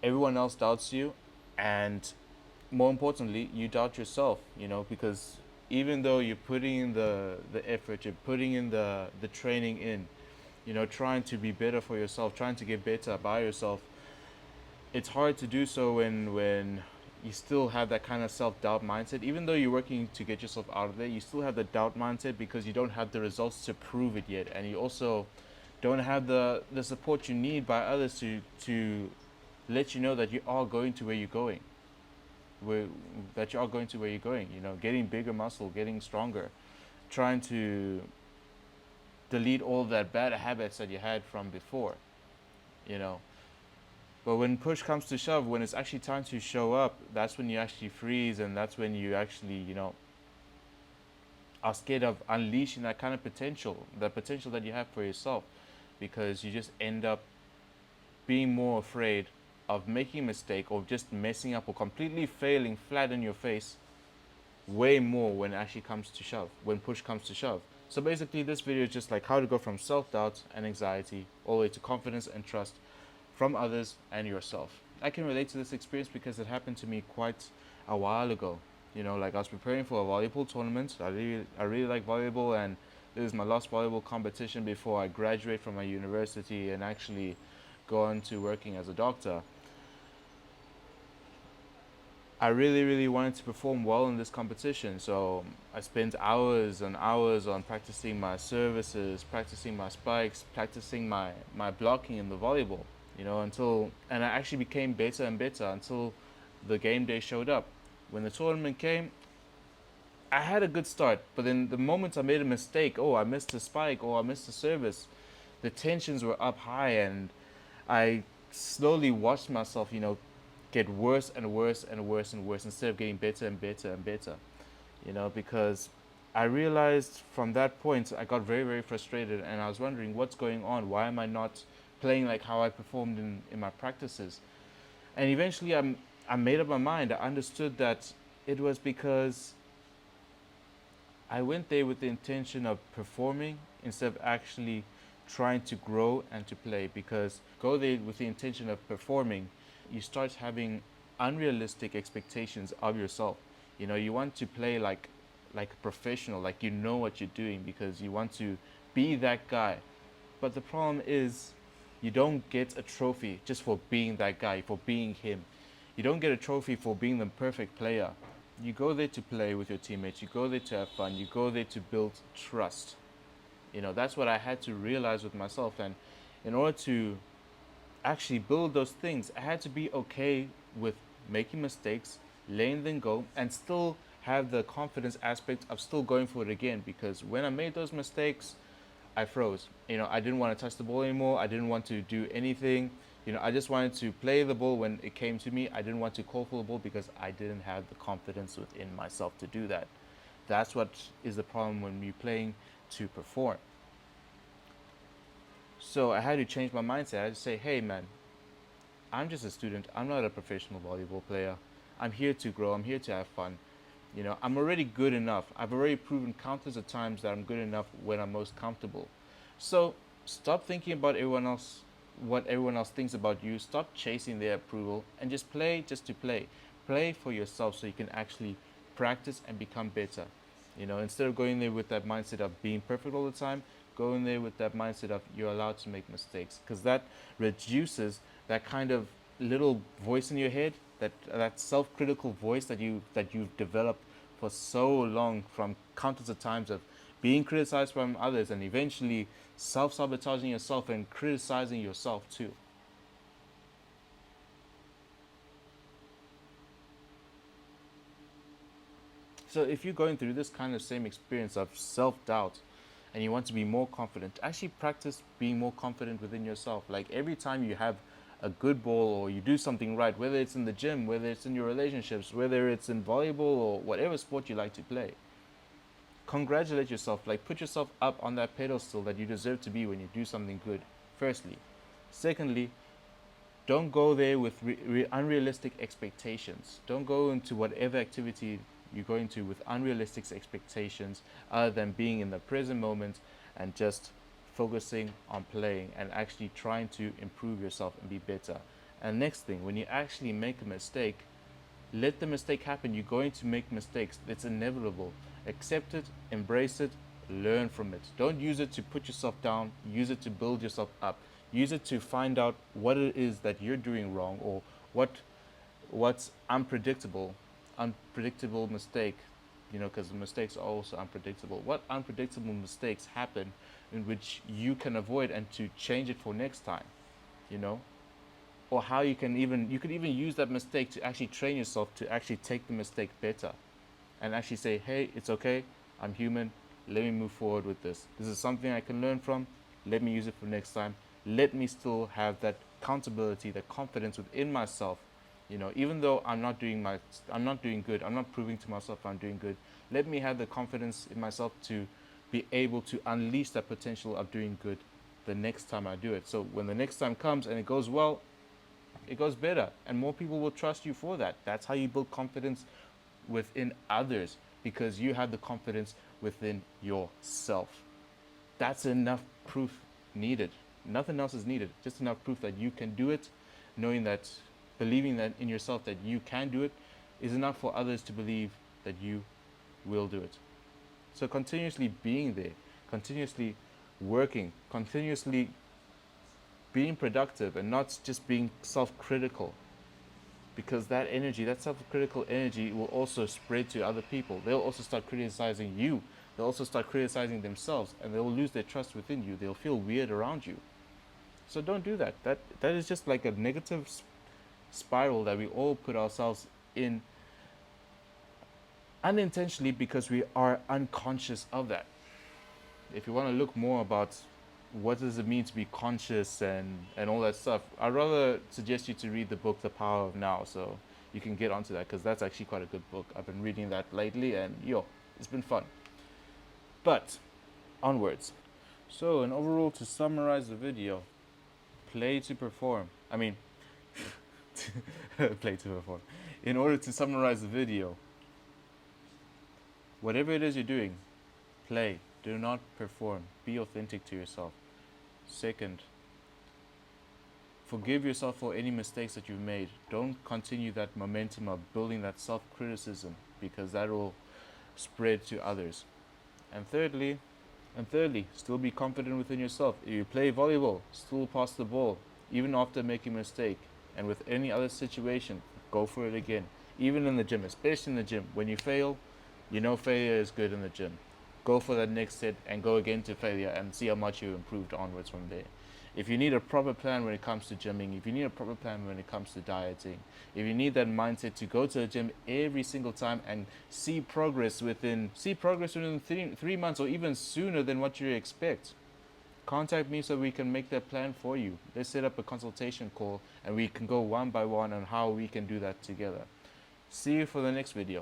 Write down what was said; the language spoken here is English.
everyone else doubts you, and more importantly, you doubt yourself, because even though you're putting in the effort, you're putting in the training in, trying to be better for yourself, trying to get better by yourself, it's hard to do so when you still have that kind of self-doubt mindset. Even though you're working to get yourself out of there, you still have the doubt mindset because you don't have the results to prove it yet, and you also don't have the support you need by others to let you know that you are going to where you're going, where that you are going to where you're going. Getting bigger muscle, getting stronger, trying to delete all that bad habits that you had from before. You know, But when push comes to shove, when it's actually time to show up, that's when you actually freeze, and that's when you actually, are scared of unleashing that kind of potential, the potential that you have for yourself, because you just end up being more afraid of making a mistake or just messing up or completely failing flat in your face way more when it actually comes to shove, when push comes to shove. So basically, this video is just like how to go from self-doubt and anxiety all the way to confidence and trust from others and yourself. I can relate to this experience because it happened to me quite a while ago. Like I was preparing for a volleyball tournament. I really like volleyball, and this is my last volleyball competition before I graduate from my university and actually go on to working as a doctor. I really, really wanted to perform well in this competition, so I spent hours and hours on practicing my services, practicing my spikes, practicing my blocking in the volleyball, and I actually became better and better until the game day showed up. When the tournament came, I had a good start, but then the moment I made a mistake, I missed a spike or I missed a service, the tensions were up high, and I slowly watched myself, get worse and worse and worse and worse instead of getting better and better and better, because I realized from that point I got very, very frustrated, and I was wondering what's going on. Why am I not playing like how I performed in my practices? And eventually I made up my mind. I understood that it was because I went there with the intention of performing instead of actually trying to grow and to play. Because go there with the intention of performing, you start having unrealistic expectations of yourself. You want to play like a professional, like you know what you're doing, because you want to be that guy. But the problem is you don't get a trophy just for being that guy, for being him. You don't get a trophy for being the perfect player. You go there to play with your teammates. You go there to have fun. You go there to build trust. That's what I had to realize with myself. And in order to actually build those things, I had to be okay with making mistakes, letting them go, and still have the confidence aspect of still going for it again. Because when I made those mistakes, I froze. I didn't want to touch the ball anymore. I didn't want to do anything. I just wanted to play the ball when it came to me. I didn't want to call for the ball because I didn't have the confidence within myself to do that. That's what is the problem when you're playing to perform. So I had to change my mindset. I had to say, hey man, I'm just a student. I'm not a professional volleyball player. I'm here to grow. I'm here to have fun. I'm already good enough. I've already proven countless of times that I'm good enough when I'm most comfortable. So stop thinking about everyone else, what everyone else thinks about you. Stop chasing their approval and just play just to play. Play for yourself so you can actually practice and become better. Instead of going there with that mindset of being perfect all the time, go in there with that mindset of you're allowed to make mistakes, because that reduces that kind of little voice in your head, that self-critical voice that you've developed for so long from countless of times of being criticized from others, and eventually self-sabotaging yourself and criticizing yourself too. So if you're going through this kind of same experience of self-doubt and you want to be more confident, actually practice being more confident within yourself. Like every time you have a good ball or you do something right, whether it's in the gym, whether it's in your relationships, whether it's in volleyball or whatever sport you like to play, congratulate yourself. Like put yourself up on that pedestal that you deserve to be when you do something good, firstly. Secondly, don't go there with unrealistic expectations. Don't go into whatever activity you're going to with unrealistic expectations other than being in the present moment and just focusing on playing and actually trying to improve yourself and be better. And next thing, when you actually make a mistake, let the mistake happen. You're going to make mistakes. It's inevitable. Accept it, embrace it, learn from it. Don't use it to put yourself down. Use it to build yourself up. Use it to find out what it is that you're doing wrong, or what's unpredictable mistake, because mistakes are also unpredictable. What unpredictable mistakes happen in which you can avoid and to change it for next time, you know? Or how you could even use that mistake to actually train yourself to actually take the mistake better and actually say, hey, it's okay, I'm human, let me move forward with this. This is something I can learn from, let me use it for next time. Let me still have that accountability, that confidence within myself. Even though I'm not doing good, I'm not proving to myself I'm doing good. Let me have the confidence in myself to be able to unleash that potential of doing good the next time I do it. So when the next time comes and it goes well, it goes better, and more people will trust you for that. That's how you build confidence within others, because you have the confidence within yourself. That's enough proof needed. Nothing else is needed. Just enough proof that you can do it, knowing that, believing that in yourself that you can do it, is enough for others to believe that you will do it. So continuously being there, continuously working, continuously being productive, and not just being self-critical, because that energy, that self-critical energy, will also spread to other people. They'll also start criticizing you. They'll also start criticizing themselves, and they'll lose their trust within you. They'll feel weird around you. So don't do that. That is just like a negative spiral that we all put ourselves in unintentionally, because we are unconscious of that. If you want to look more about what does it mean to be conscious and all that stuff, I'd rather suggest you to read the book The Power of Now, so you can get onto that, because that's actually quite a good book. I've been reading that lately, and it's been fun. But onwards. So, and overall, to summarize the video, play to perform. I mean, play to perform. In order to summarize the video, whatever it is you're doing, play. Do not perform. Be authentic to yourself. Second, forgive yourself for any mistakes that you've made. Don't continue that momentum of building that self-criticism, because that will spread to others. And thirdly, still be confident within yourself. If you play volleyball, still pass the ball, even after making a mistake. And with any other situation, go for it again. Even in the gym, especially in the gym. When you fail, failure is good in the gym. Go for that next set and go again to failure, and see how much you improved onwards from there. If you need a proper plan when it comes to gymming, if you need a proper plan when it comes to dieting, if you need that mindset to go to the gym every single time and see progress within 3 months, or even sooner than what you expect, contact me so we can make that plan for you. Let's set up a consultation call and we can go one by one on how we can do that together. See you for the next video.